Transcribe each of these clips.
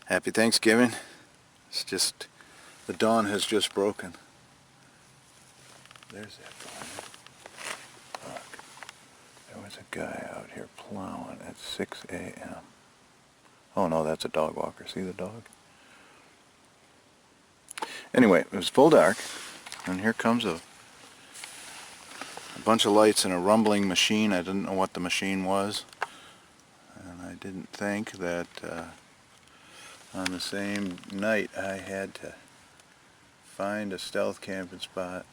Happy Thanksgiving. It's just, the dawn has just broken. There's that dawn. Look, there was a guy out here plowing at 6 a.m. Oh no, that's a dog walker. See the dog? Anyway, it was full dark, and here comes a bunch of lights and a rumbling machine. I didn't know what the machine was, and I didn't think that on the same night I had to find a stealth camping spot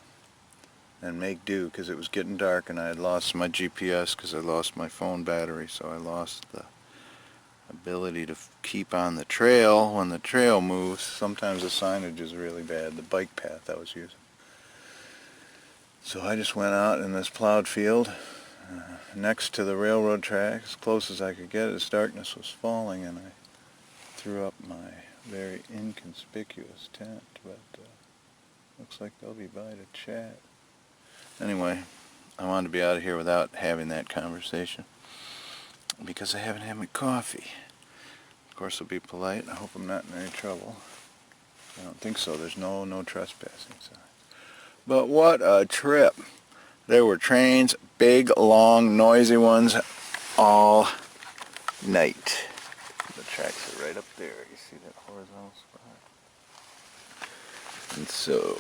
and make do, because it was getting dark and I had lost my GPS because I lost my phone battery, so I lost the ability to keep on the trail when the trail moves. Sometimes the signage is really bad, the bike path I was using. So I just went out in this plowed field next to the railroad track, as close as I could get as darkness was falling, and I threw up my very inconspicuous tent, but looks like they'll be by to chat. Anyway, I wanted to be out of here without having that conversation because I haven't had my coffee. Of course, I'll be polite. I hope I'm not in any trouble. I don't think so. There's no trespassing sign. But what a trip. There were trains, big, long, noisy ones, all night. The tracks are right up there. You see that horizontal spot? And so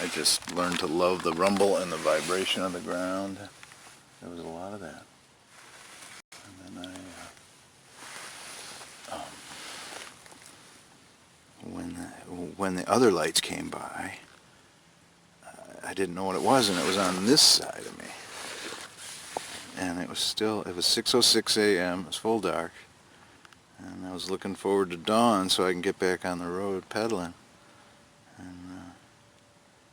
I just learned to love the rumble and the vibration of the ground. There was a lot of that. And then when the other lights came by, I didn't know what it was, and it was on this side of me. And it was 6:06 a.m. It was full dark. And I was looking forward to dawn so I can get back on the road pedaling. And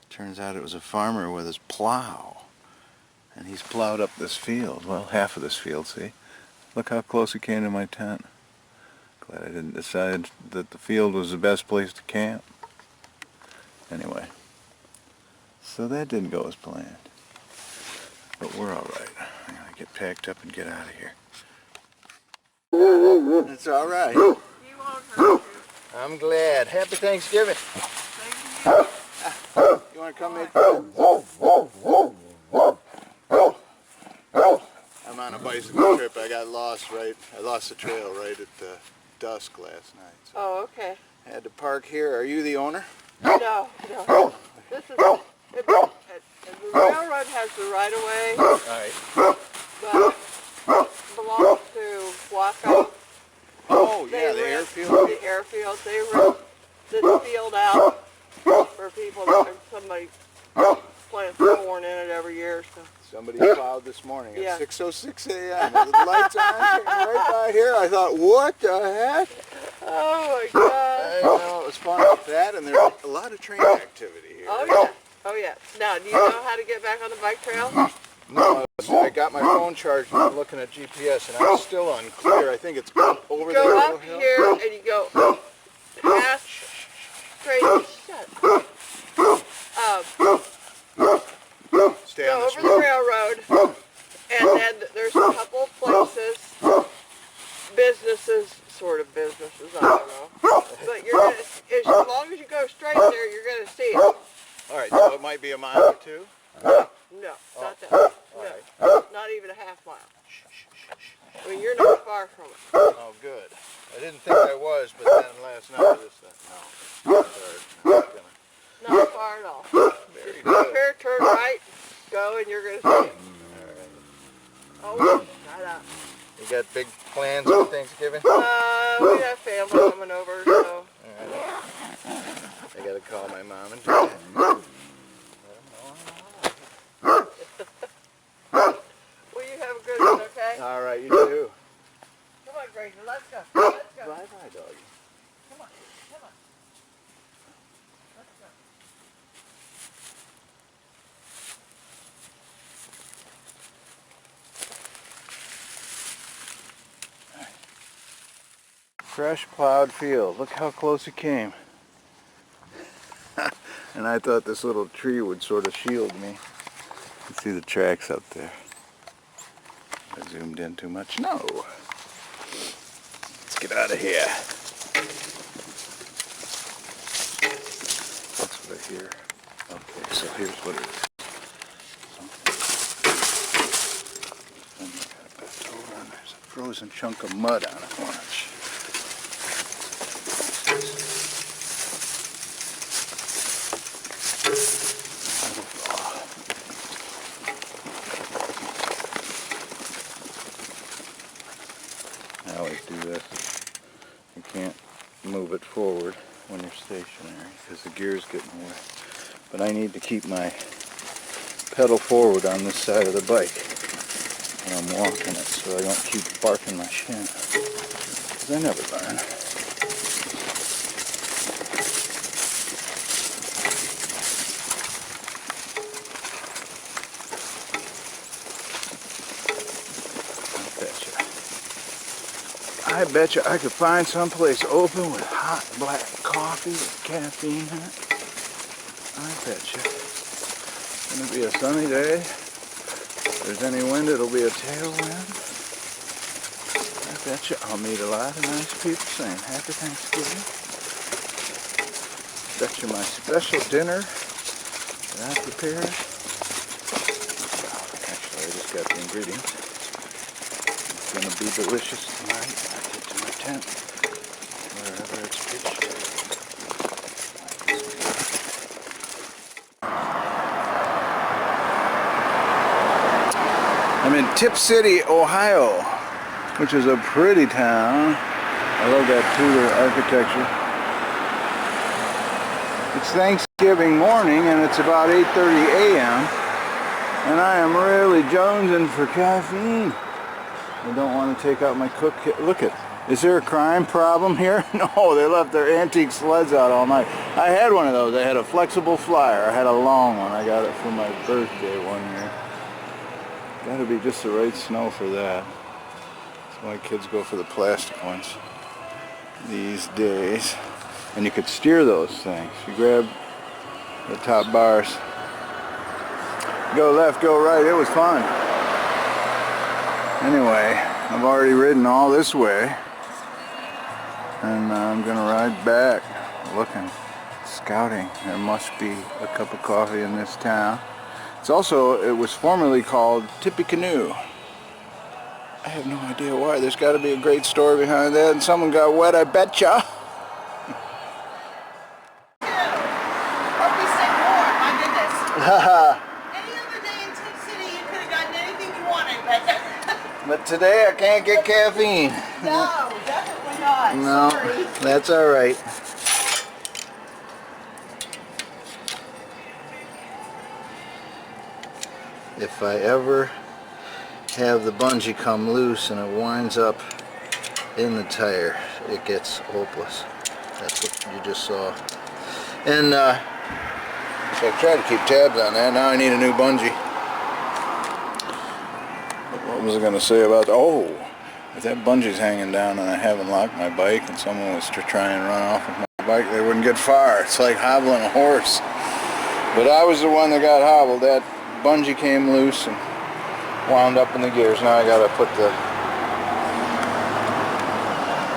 turns out it was a farmer with his plow. And he's plowed up this field. Well, half of this field, see? Look how close he came to my tent. Glad I didn't decide that the field was the best place to camp. Anyway, so that didn't go as planned. But we're alright. I'm going to get packed up and get out of here. It's alright. You won't hurt you. I'm glad. Happy Thanksgiving. Thank you. You want to come make friends? I'm on a bicycle trip. I got lost I lost the trail right at dusk last night. So Oh, okay. I had to park here. Are you the owner? No. This is the railroad has the right of way, Alright. but it belongs to Waco. Oh, yeah, They the rent airfield. The airfield. They rent this field out for people. Somebody plants corn in it every year. So. Somebody plowed this morning at Yeah. 6:06 a.m. with the lights on, came right by here. I thought, what the heck? Oh my God. I know, it was fun with that, and there's a lot of train activity here. Oh yeah. Now, do you know how to get back on the bike trail? No, I got my phone charged and I'm looking at GPS, and I'm still unclear. I think it's over there. Go up here and you go past straight. Shut up. Stay Go on this over the road. railroad, and then there's a couple places, sort of businesses, I don't know. But you're gonna, as long as you go straight there, you're gonna see it. All right, so it might be a mile or two. No, not that. No, not even a half mile. I mean, you're not far from it. Oh, good. I didn't think I was, but then last night I just thought, no. Not far at all. Very Up good. here, turn right, go, and you're gonna see it. Oh, shut up. You got big plans for Thanksgiving? We have family coming over, so. I gotta call my mom and dad. Well, you have a good one, okay? All right, you too. Come on, Gracie, let's go. Let's go. Bye-bye, doggy. Come on, come on. Let's go. Fresh plowed field. Look how close it came. And I thought this little tree would sort of shield me. You see the tracks up there. I zoomed in too much. No. Let's get out of here. here. Okay, so here's what it is. Then you got it bent over and there's a frozen chunk of mud on it. Watch. I always do this. You can't move it forward when you're stationary because the gears get in the way. But I need to keep my pedal forward on this side of the bike when I'm walking it so I don't keep barking my shin. Because I never learn. I bet you I could find someplace open with hot black coffee with caffeine in it. I bet you. It's going to be a sunny day. If there's any wind, it'll be a tailwind. I bet you I'll meet a lot of nice people saying Happy Thanksgiving. Bet you my special dinner that I prepared. Actually, I just got the ingredients. It's going to be delicious tonight. To my tent, wherever it's pitched. I'm in Tip City, Ohio, which is a pretty town. I love that Tudor architecture. It's Thanksgiving morning and it's about 8:30 a.m. and I am really jonesing for caffeine. I don't want to take out my cook kit. Look at. Is there a crime problem here? No, they left their antique sleds out all night. I had one of those. I had a flexible flyer. I had a long one. I got it for my birthday one year. Got to be just the right snow for that. That's why kids go for the plastic ones these days. And you could steer those things. You grab the top bars. Go left, go right. It was fun. Anyway, I've already ridden all this way. And I'm gonna ride back looking, scouting. There must be a cup of coffee in this town. It was formerly called Tippecanoe. I have no idea why. There's got to be a great story behind that, and someone got wet, I betcha. Hope you say more, my goodness. Any other day in Tip City you could have gotten anything you wanted, But today I can't get caffeine. No, definitely not. No, sorry. That's all right. If I ever have the bungee come loose and it winds up in the tire, it gets hopeless. That's what you just saw. And so I tried to keep tabs on that. Now I need a new bungee. What was I going to say about that? Oh, if that bungee's hanging down and I haven't locked my bike and someone was to try and run off with my bike, they wouldn't get far. It's like hobbling a horse. But I was the one that got hobbled. That bungee came loose and wound up in the gears. Now I got to put the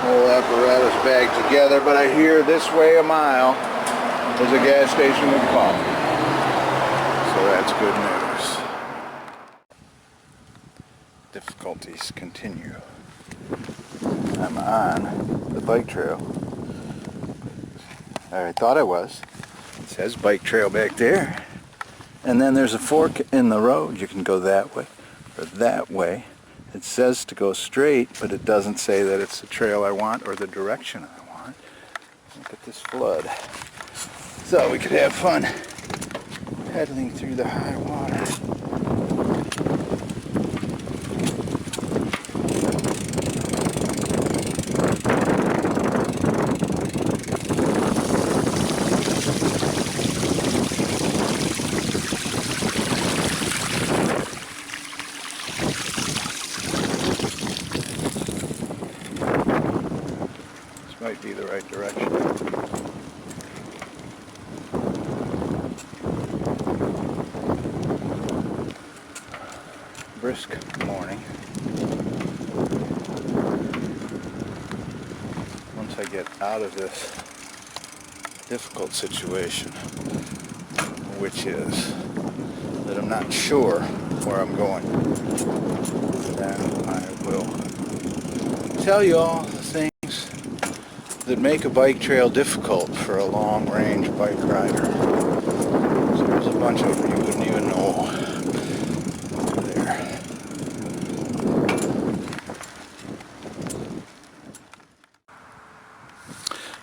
whole apparatus back together. But I hear this way a mile there's a gas station with coffee. So that's good news. Difficulties continue. I'm on the bike trail. I thought I was. It says bike trail back there. And then there's a fork in the road. You can go that way or that way. It says to go straight, but it doesn't say that it's the trail I want or the direction I want. Look at this flood. Thought we could have fun pedaling through the high water. Might be the right direction. Brisk morning. Once I get out of this difficult situation, which is that I'm not sure where I'm going, then I will tell you all the things that make a bike trail difficult for a long-range bike rider. So there's a bunch of them you wouldn't even know there.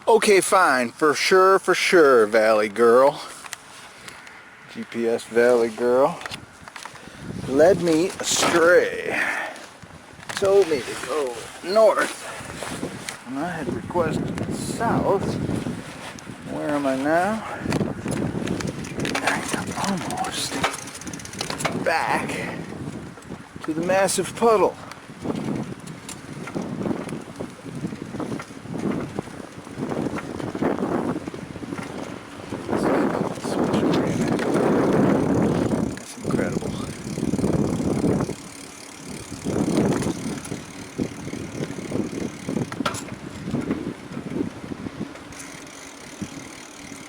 Okay, fine, for sure, Valley Girl. GPS Valley Girl led me astray. Told me to go north. And I had requested south. Where am I now? I'm almost back to the massive puddle. That's incredible.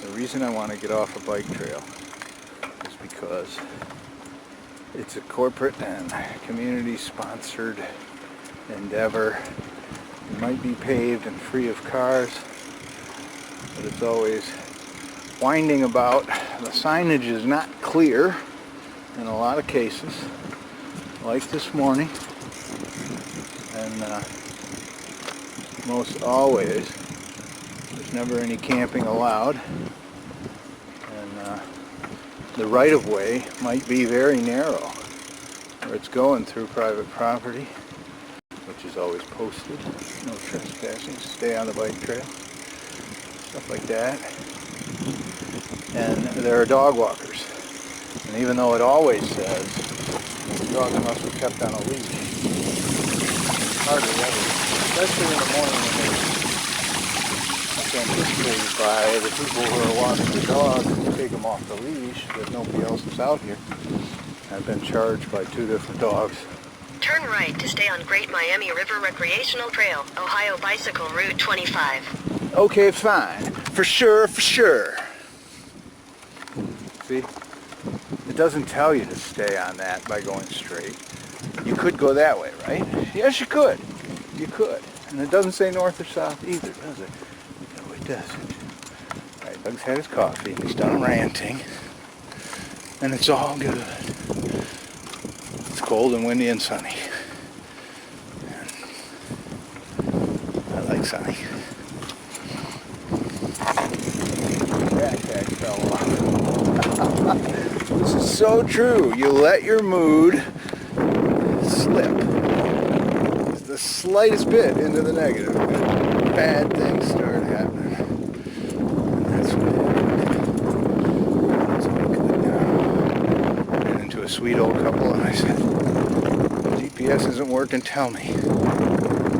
The reason I want to get off a bike trail is because it's a corporate and community sponsored endeavor. It might be paved and free of cars, but it's always winding about. The signage is not clear in a lot of cases, like this morning, and most always there's never any camping allowed, and the right-of-way might be very narrow where it's going through private property, which is always posted. No trespassing, stay on the bike trail, stuff like that. And there are dog walkers. And even though it always says the dogs must be kept on a leash, hardly ever, especially in the morning when they're anticipated by the people who are walking the dog to take them off the leash, that nobody else is out here. I've been charged by 2 different dogs. Turn right to stay on Great Miami River Recreational Trail, Ohio Bicycle Route 25. Okay, fine. For sure. See? It doesn't tell you to stay on that by going straight. You could go that way, right? Yes, you could. You could. And it doesn't say north or south either, does it? No, it doesn't. All right, Doug's had his coffee and he's done ranting. And it's all good. It's cold and windy and sunny. And I like sunny. Backpack fell off. This is so true. You let your mood slip the slightest bit into the negative, and bad things start happening. And that's what I got into a sweet old couple, and I said, GPS isn't working, tell me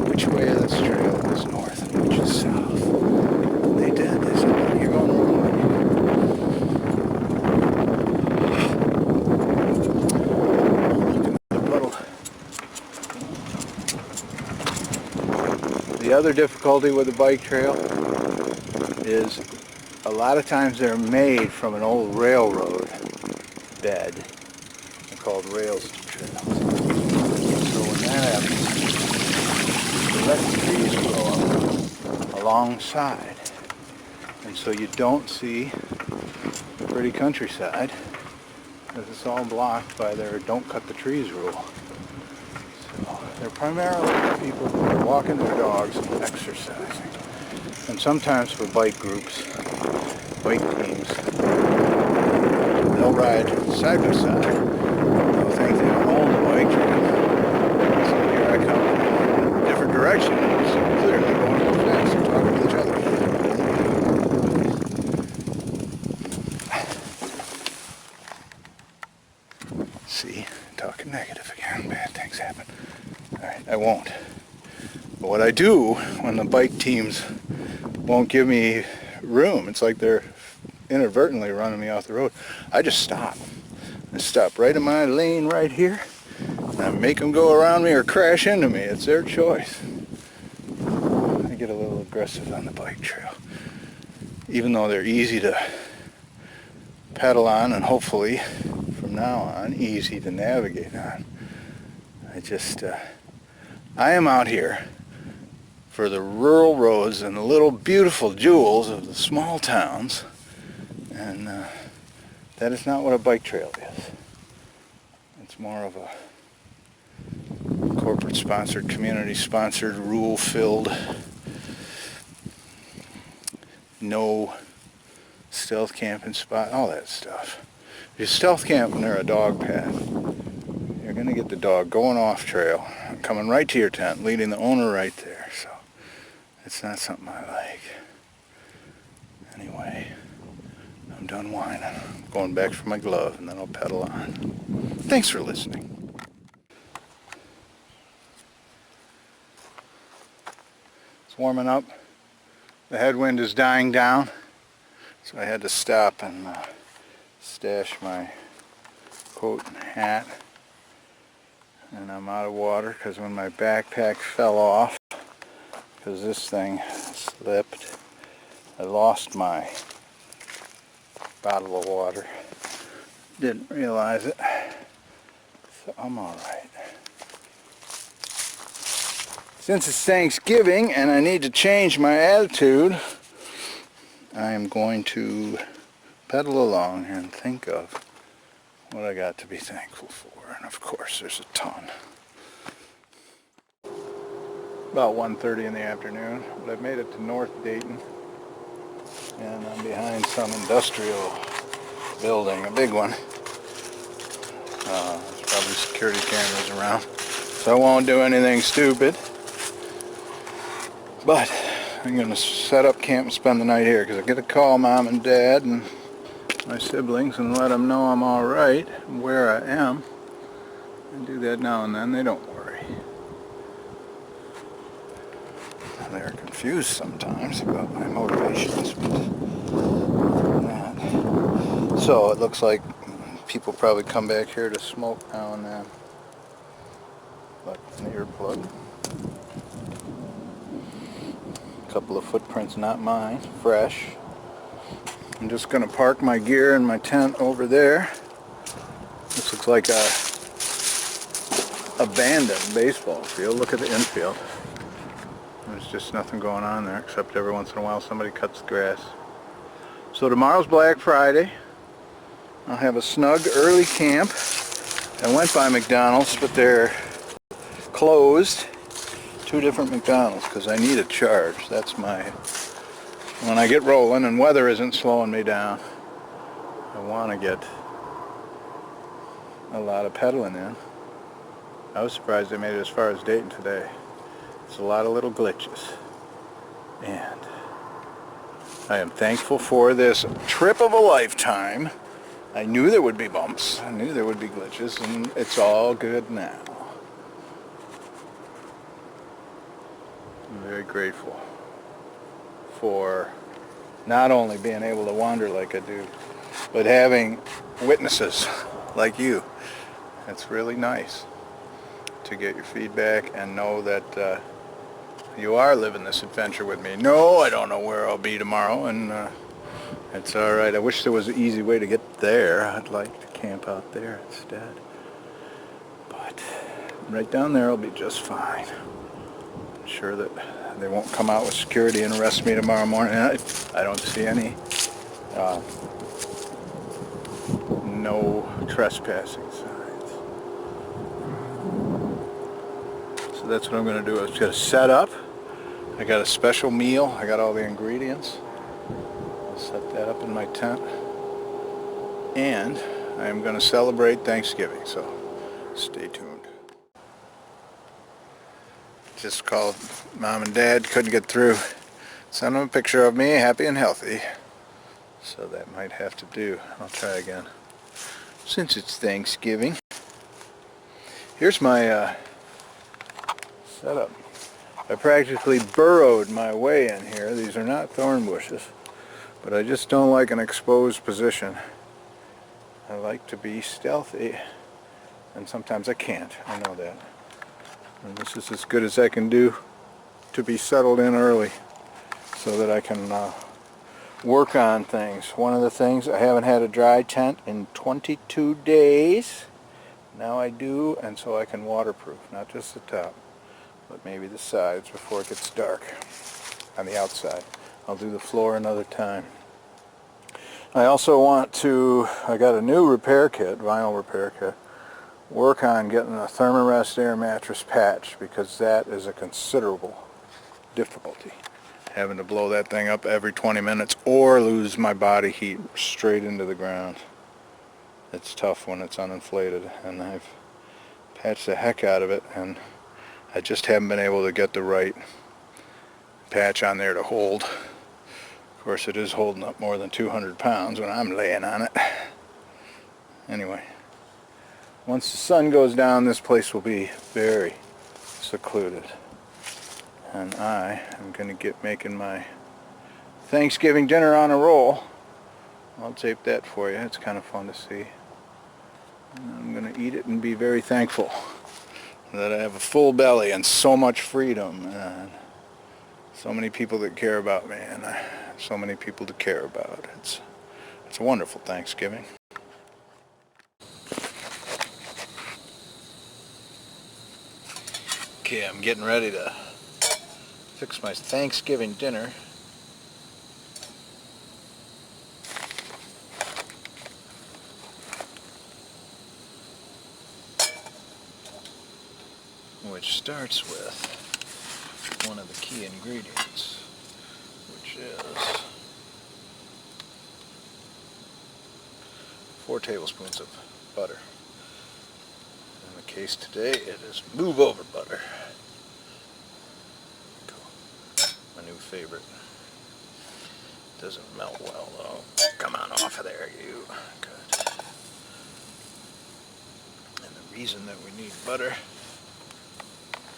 which way of this trail is north and which is south. And they did. They said, no, you're going the wrong way. The other difficulty with the bike trail is a lot of times they're made from an old railroad bed. They're called rails trails. So when that happens, they let the trees grow up alongside. And so you don't see the pretty countryside because it's all blocked by their don't cut the trees rule. They're primarily people who are walking their dogs and exercising. And sometimes for bike groups, bike teams, they'll ride side by side. They'll think they don't own the bike trail. So here I come in a different direction. So clearly going to go fast and talking to each other. See, talking negative again. Bad things happen. Alright, I won't. But what I do when the bike teams won't give me room, it's like they're inadvertently running me off the road, I just stop. I stop right in my lane right here, and I make them go around me or crash into me. It's their choice. I get a little aggressive on the bike trail. Even though they're easy to pedal on, and hopefully from now on easy to navigate on. I am out here for the rural roads and the little beautiful jewels of the small towns, and that is not what a bike trail is. It's more of a corporate sponsored, community sponsored, rule filled, no stealth camping spot, all that stuff. If you stealth camp near a dog path, you're going to get the dog going off trail, coming right to your tent, leading the owner right there. So it's not something I like. Anyway, I'm done whining. I'm going back for my glove, and then I'll pedal on. Thanks for listening. It's warming up. The headwind is dying down, so I had to stop and stash my coat and hat. And I'm out of water because when my backpack fell off, because this thing slipped, I lost my bottle of water. Didn't realize it, so I'm all right. Since it's Thanksgiving and I need to change my attitude, I am going to pedal along and think of what I got to be thankful for. And of course, there's a ton. About 1:30 in the afternoon, but I've made it to North Dayton, and I'm behind some industrial building, a big one. There's probably security cameras around, so I won't do anything stupid. But I'm going to set up camp and spend the night here because I get to call Mom and Dad and my siblings and let them know I'm all right and where I am. I do that now and then. They don't worry. They're confused sometimes about my motivations, but not. So it looks like people probably come back here to smoke now and then. But an earplug. A couple of footprints, not mine, fresh. I'm just going to park my gear and my tent over there. This looks like a abandoned baseball field. Look at the infield. There's just nothing going on there except every once in a while somebody cuts the grass. So tomorrow's Black Friday. I'll have a snug early camp. I went by McDonald's, but they're closed. 2 different McDonald's because I need a charge. That's my... When I get rolling and weather isn't slowing me down, I want to get a lot of pedaling in. I was surprised they made it as far as Dayton today. There's a lot of little glitches. And I am thankful for this trip of a lifetime. I knew there would be bumps. I knew there would be glitches, and it's all good now. I'm very grateful for not only being able to wander like I do, but having witnesses like you. It's really nice to get your feedback and know that you are living this adventure with me. No, I don't know where I'll be tomorrow, and it's all right. I wish there was an easy way to get there. I'd like to camp out there instead. But right down there will be just fine. I'm sure that they won't come out with security and arrest me tomorrow morning. I don't see any. No trespassing signs. So that's what I'm going to do. I'm just going to set up. I got a special meal. I got all the ingredients. I'll set that up in my tent. And I'm going to celebrate Thanksgiving. So stay tuned. Just called Mom and Dad, couldn't get through. Send them a picture of me, happy and healthy. So that might have to do. I'll try again. Since it's Thanksgiving. Here's my setup. I practically burrowed my way in here. These are not thorn bushes, but I just don't like an exposed position. I like to be stealthy, and sometimes I can't. I know that. And this is as good as I can do to be settled in early so that I can work on things. One of the things, I haven't had a dry tent in 22 days. Now I do, and so I can waterproof, not just the top, but maybe the sides before it gets dark on the outside. I'll do the floor another time. I also want to, I got a new repair kit, vinyl repair kit, work on getting a Thermarest air mattress patch, because that is a considerable difficulty. Having to blow that thing up every 20 minutes or lose my body heat straight into the ground. It's tough when it's uninflated, and I've patched the heck out of it, and I just haven't been able to get the right patch on there to hold. Of course, it is holding up more than 200 pounds when I'm laying on it. Anyway, once the sun goes down, this place will be very secluded. And I am going to get making my Thanksgiving dinner on a roll. I'll tape that for you. It's kind of fun to see. And I'm going to eat it and be very thankful that I have a full belly and so much freedom and so many people that care about me, and so many people to care about. It's a wonderful Thanksgiving. Okay, I'm getting ready to fix my Thanksgiving dinner. Which starts with one of the key ingredients, which is 4 tablespoons of butter. In the case today, it is move over butter. My new favorite. Doesn't melt well though. Come on off of there, you. Good. And the reason that we need butter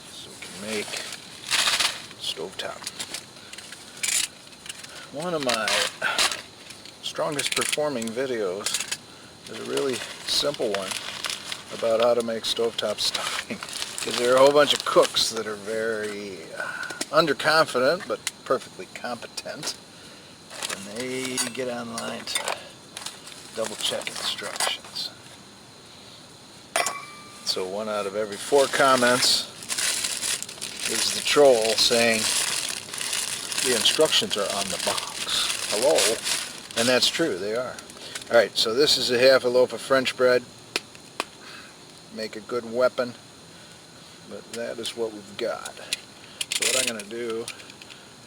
is so we can make stovetop. One of my strongest performing videos is a really simple one about how to make stovetop stuffing. Because there are a whole bunch of cooks that are very underconfident but perfectly competent. And they get online to double check instructions. So 1 out of every 4 comments is the troll saying the instructions are on the box. Hello? And that's true, they are. Alright, so this is a half a loaf of French bread. Make a good weapon, but that is what we've got. So what I'm going to do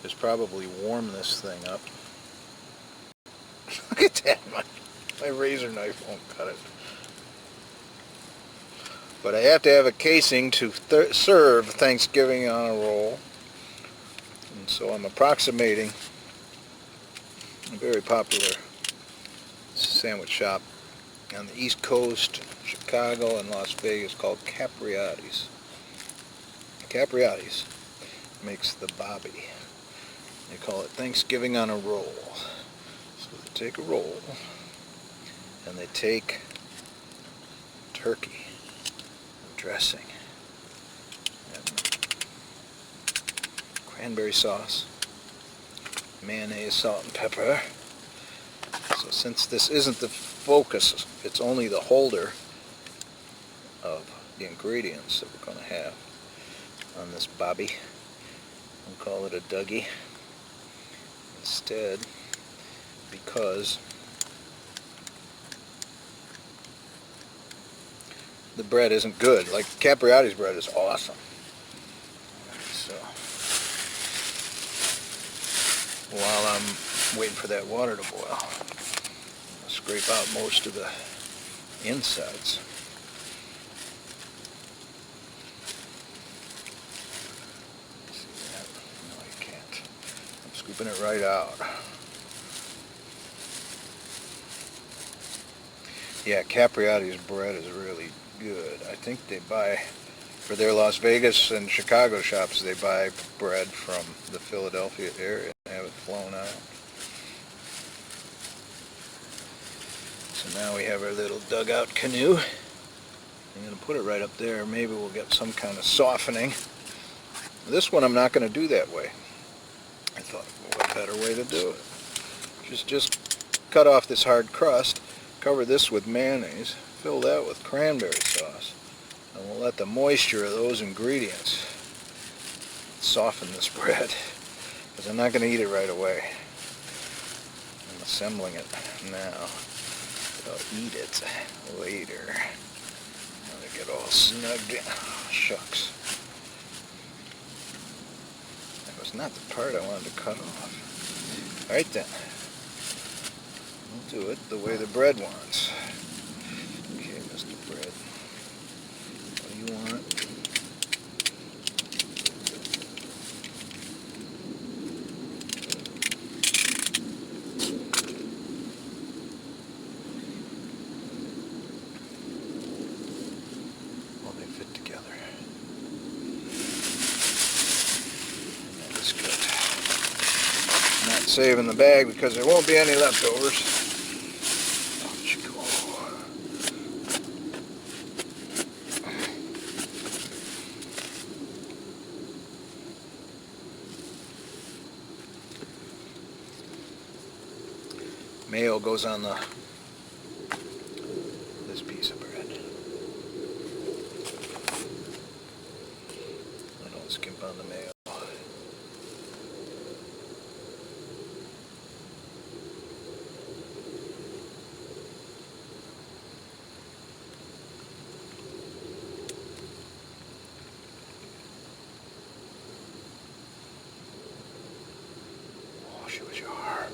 is probably warm this thing up. Look at that, my razor knife won't cut it. But I have to have a casing to serve Thanksgiving on a roll. And so I'm approximating a very popular sandwich shop on the East Coast, Chicago and Las Vegas, called Capriati's. Capriati's makes the Bobby. They call it Thanksgiving on a roll. So they take a roll and they take turkey and dressing and cranberry sauce, mayonnaise, salt and pepper. So since this isn't the focus, it's only the holder of the ingredients that we're going to have on this Bobby. We'll call it a Dougie instead, because the bread isn't good. Like Capriati's bread is awesome. So while I'm waiting for that water to boil, I'll scrape out most of the insides. See that? No, you can't. I'm scooping it right out. Yeah, Capriati's bread is really good. I think they buy, for their Las Vegas and Chicago shops, they buy bread from the Philadelphia area and have it flown out. So now we have our little dugout canoe. I'm going to put it right up there. Maybe we'll get some kind of softening. This one I'm not going to do that way. I thought, what better way to do it? just cut off this hard crust, cover this with mayonnaise, fill that with cranberry sauce, and we'll let the moisture of those ingredients soften this bread, because I'm not going to eat it right away. I'm assembling it now. I'll eat it later. Let me get all snugged in. Oh, shucks. That was not the part I wanted to cut off. Alright then. We'll do it the way the bread wants. Okay, Mr. Bread. What do you want? Well, they fit together. And that is good. Not saving the bag because there won't be any leftovers. Mayo goes on this piece of bread. I don't skimp on the mayo. Oh, she was your heart.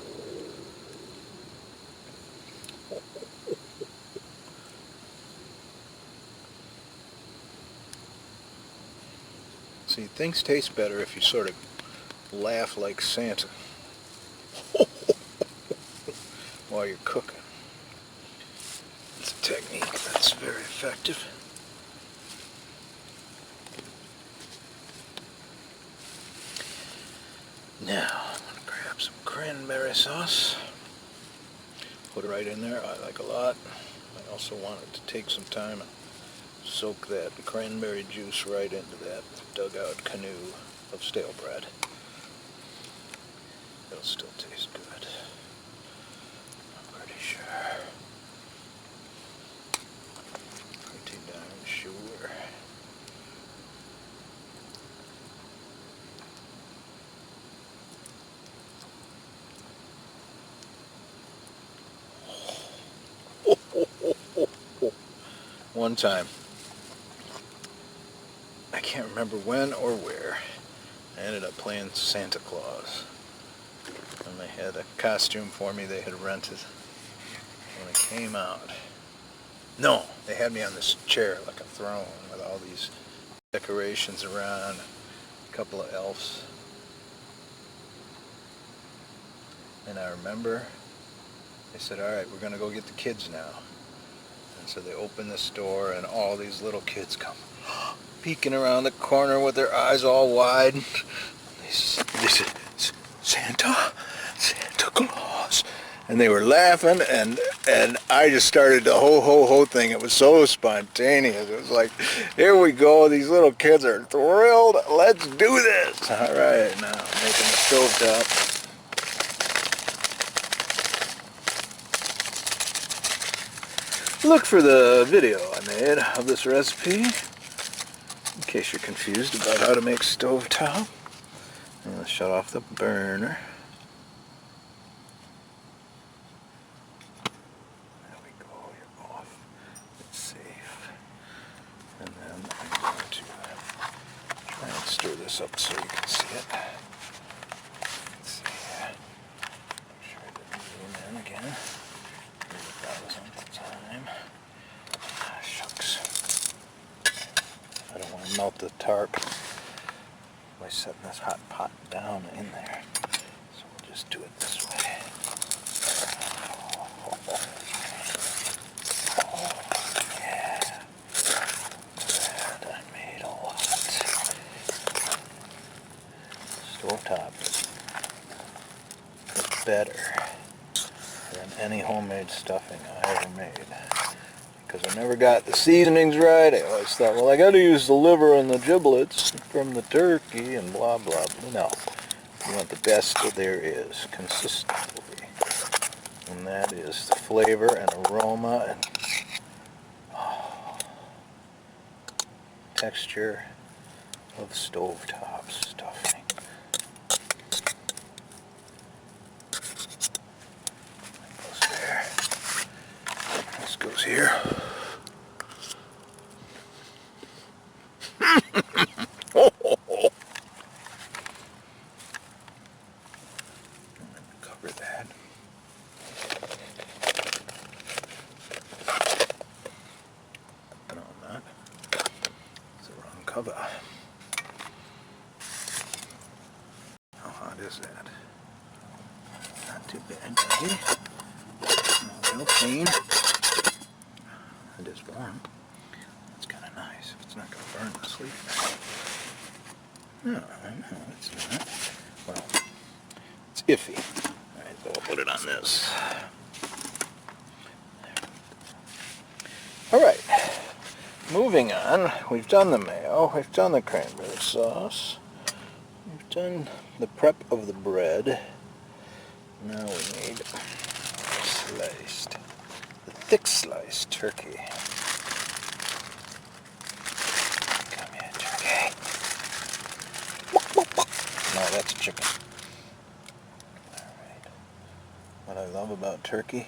See, things taste better if you sort of laugh like Santa while you're cooking. It's a technique that's very effective. Now, I'm going to grab some cranberry sauce. Put it right in there. I like a lot. I also want it to take some time and soak that cranberry juice right into that dugout canoe of stale bread. It'll still taste good. I'm pretty sure. Pretty darn sure. One time, I can't remember when or where, I ended up playing Santa Claus. And they had a costume for me they had rented. When I came out, no, they had me on this chair like a throne with all these decorations around, a couple of elves. And I remember they said, all right, we're going to go get the kids now. And so they open this door and all these little kids come peeking around the corner with their eyes all wide. They said, Santa Claus. And they were laughing, and I just started the ho thing. It was so spontaneous. It was like, here we go, these little kids are thrilled, let's do this. All right, now making the stovetop. Look for the video I made of this recipe, in case you're confused about how to make stovetop. And let's shut off the burner. There we go, you're off. It's safe. And then I'm going to try and stir this up so you can see it. Let's see. Make sure I didn't zoom in again. That was on the time. Ah, shucks. I don't want to melt the tarp by setting this hot pot down in there. So we'll just do it this way. Oh, yeah. Glad I made a lot. Stovetop is better than any homemade stuffing I ever made. Because I never got the seasonings right. I always thought, well, I got to use the liver and the giblets from the turkey and blah, blah, blah. No. You want the best that there is, consistently. And that is the flavor and aroma and texture of stovetop stuffing. That goes there. This goes here. Oh, oh, oh. And then cover that. No, I'm not. It's the wrong cover. How hot is that? Not too bad, maybe. Real clean. It is warm. It's kind of nice. It's not going to burn the sleep. No, it's not. Well, it's iffy. Alright, so we'll put it on this. Alright, moving on. We've done the mayo. We've done the cranberry sauce. We've done the prep of the bread. Now we need sliced, the thick sliced turkey. Come here, turkey. No, that's a chicken. Alright. What I love about turkey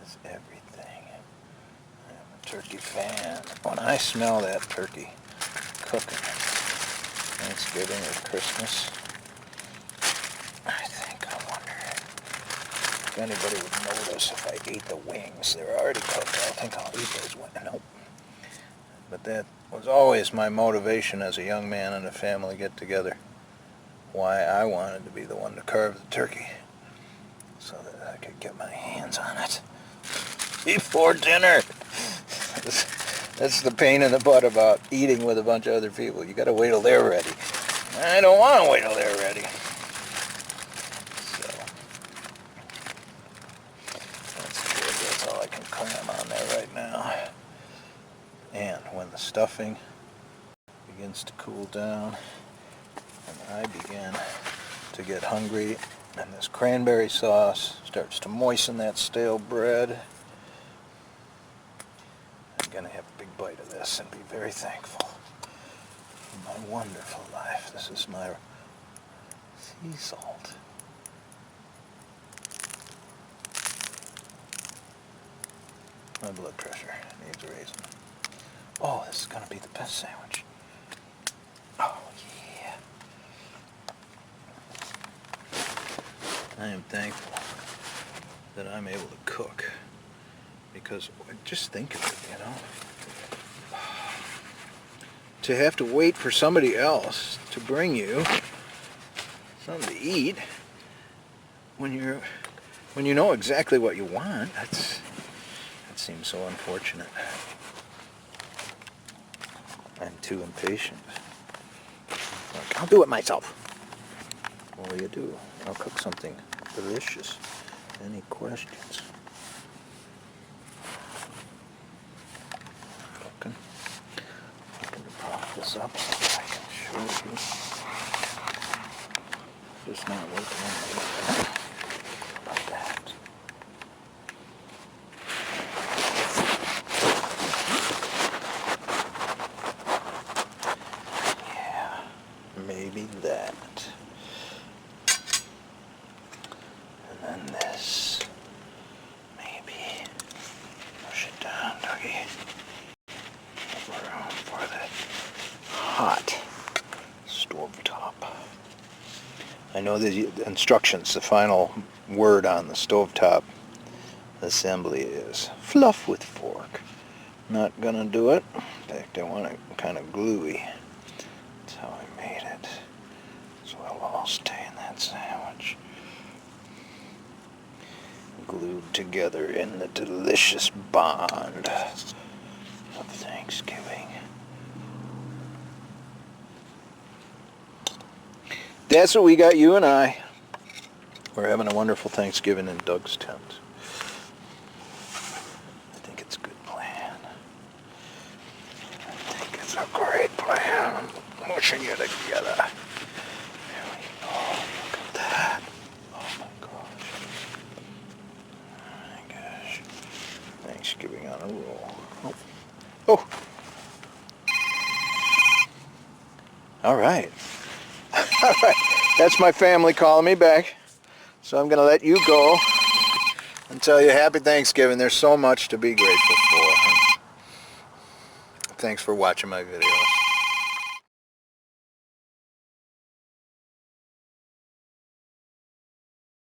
is everything. I'm a turkey fan. When I smell that turkey cooking Thanksgiving or Christmas, I wonder if anybody would notice if I ate the wings. They're already cooked. I think I'll eat those wings. Nope. But that was always my motivation as a young man in a family get-together. Why I wanted to be the one to carve the turkey, so that I could get my hands on it before dinner. That's the pain in the butt about eating with a bunch of other people. You gotta wait till they're ready. I don't want to wait till they're ready. So, that's good. That's all I can cram on there right now. And when the stuffing begins to cool down, and I begin to get hungry, and this cranberry sauce starts to moisten that stale bread, I'm going to have a big bite of this and be very thankful for my wonderful life. This is my sea salt. My blood pressure needs raising. Oh, this is going to be the best sandwich. Oh, yeah. I am thankful that I'm able to cook, because just think of it, you know. To have to wait for somebody else to bring you something to eat when you know exactly what you want, that seems so unfortunate. I'm too impatient. Like, I'll do it myself. What will you do? I'll cook something delicious. Any questions? Looking to prop this up so I can show you. Just not working on it. Like that. Maybe that. And then this. Maybe. Push it down, doggy. Room for the hot stovetop. I know the instructions, the final word on the stovetop assembly is fluff with fork. Not gonna do it. In fact, I want it kind of gluey. That's how I made it. So it'll all stay in that sandwich. Glued together in the delicious bond of Thanksgiving. That's what we got, you and I. We're having a wonderful Thanksgiving in Doug's tent. I think it's a good plan. I think it's a great plan. I'm mushing you together. There we go. Look at that. Oh my gosh. Thanksgiving on a roll. Oh. Oh. All right. All right. That's my family calling me back. So I'm going to let you go and tell you happy Thanksgiving. There's so much to be grateful for. Thanks for watching my videos.